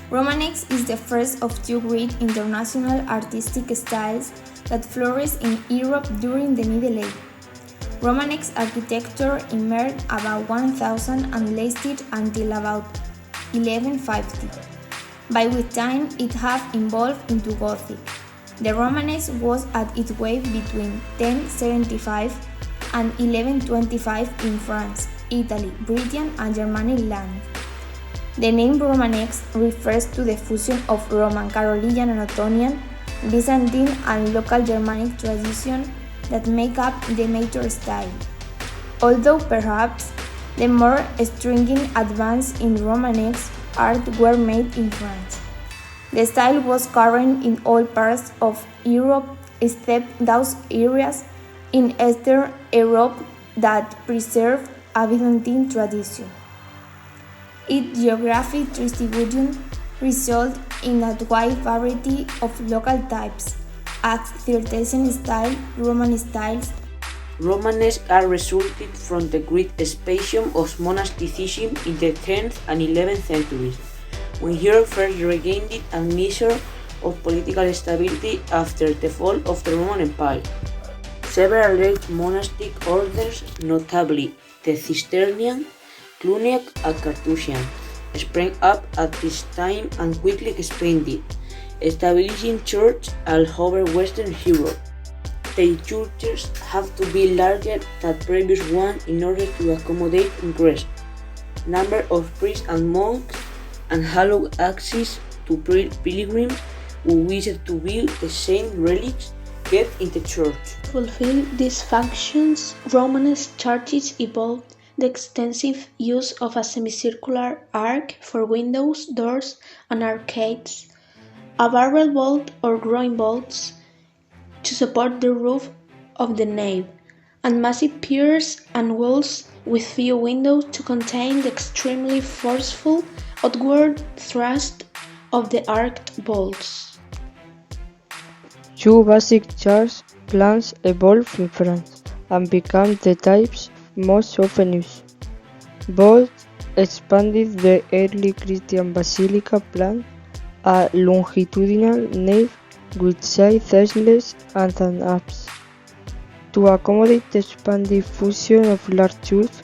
Romanesque is the first of two great international artistic styles that flourished in Europe during the Middle Ages. Romanesque architecture emerged about 1000 and lasted until about 1150, by which time it had evolved into Gothic. The Romanesque was at its wave between 1075 and 1125 in France, Italy, Britain, and Germanic lands. The name Romanesque refers to the fusion of Roman, Carolingian, and Ottonian, Byzantine, and local Germanic tradition that make up the major style. Although perhaps the more stringent advances in Romanesque art were made in France. The style was current in all parts of Europe except those areas in Eastern Europe that preserved a Byzantine tradition. Its geographic distribution resulted in a wide variety of local types, as Circassian style, Roman styles. Romanesque are resulted from the great expansion of monasticism in the 10th and 11th centuries, when Europe first regained a measure of political stability after the fall of the Roman Empire. Several great monastic orders, notably the Cistercian, Cluniac, and Carthusian, sprang up at this time and quickly expanded, establishing churches all over Western Europe. Their churches have to be larger than previous ones in order to accommodate increased number of priests and monks and allow access to pilgrims who wished to view the saint relics kept in the church. To fulfill these functions, Romanesque churches evolved the extensive use of a semicircular arch for windows, doors, and arcades, a barrel vault or groin vaults to support the roof of the nave, and massive piers and walls with few windows to contain the extremely forceful outward thrust of the arched vaults. Two basic church plans evolved in France and became the types most often used. Both expanded the early Christian basilica plan, a longitudinal nave with side thistles and an apse. To accommodate the expanded fusion of large churches,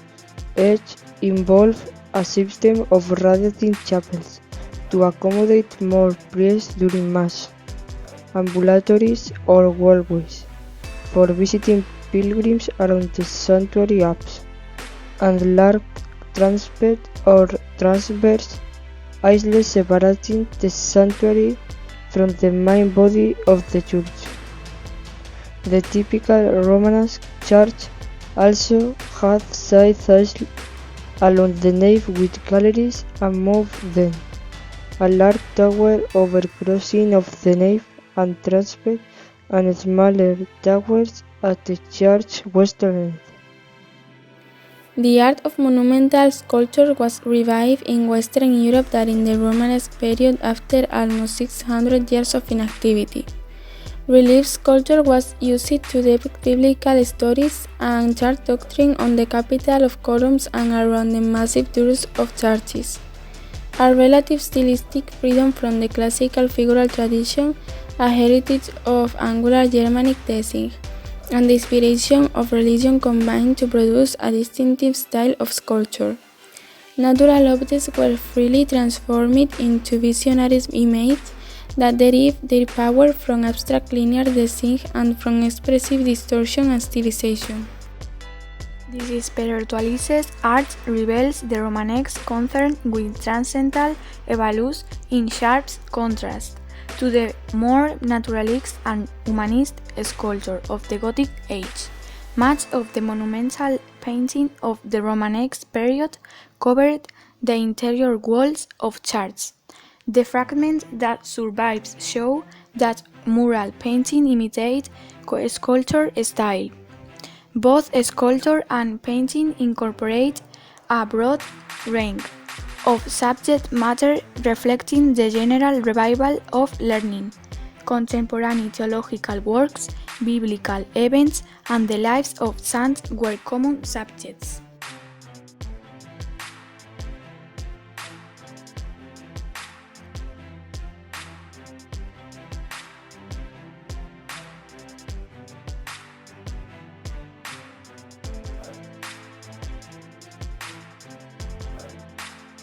each involved a system of radiating chapels to accommodate more priests during Mass, ambulatories or walkways for visiting pilgrims around the sanctuary apse, and large transepts or transverse isles separating the sanctuary from the main body of the church. The typical Romanesque church also had side aisles along the nave with galleries above them, a large tower over crossing of the nave and transept, and smaller towers at the church's western end. The art of monumental sculpture was revived in Western Europe during the Romanesque period after almost 600 years of inactivity. Relief sculpture was used to depict biblical stories and church doctrine on the capital of columns and around the massive doors of churches. A relative stylistic freedom from the classical figural tradition, a heritage of angular Germanic design, and the inspiration of religion combined to produce a distinctive style of sculpture. Natural objects were freely transformed into visionary images that derive their power from abstract linear design and from expressive distortion and stylization. This spiritualized art reveals the Romanesque concern with transcendental evalues in sharp contrast to the more naturalist and humanist sculpture of the Gothic age. Much of the monumental painting of the Romanesque period covered the interior walls of churches. The fragments that survive show that mural painting imitated sculpture style. Both sculpture and painting incorporate a broad range of subject matter reflecting the general revival of learning, contemporary theological works, biblical events, and the lives of saints were common subjects.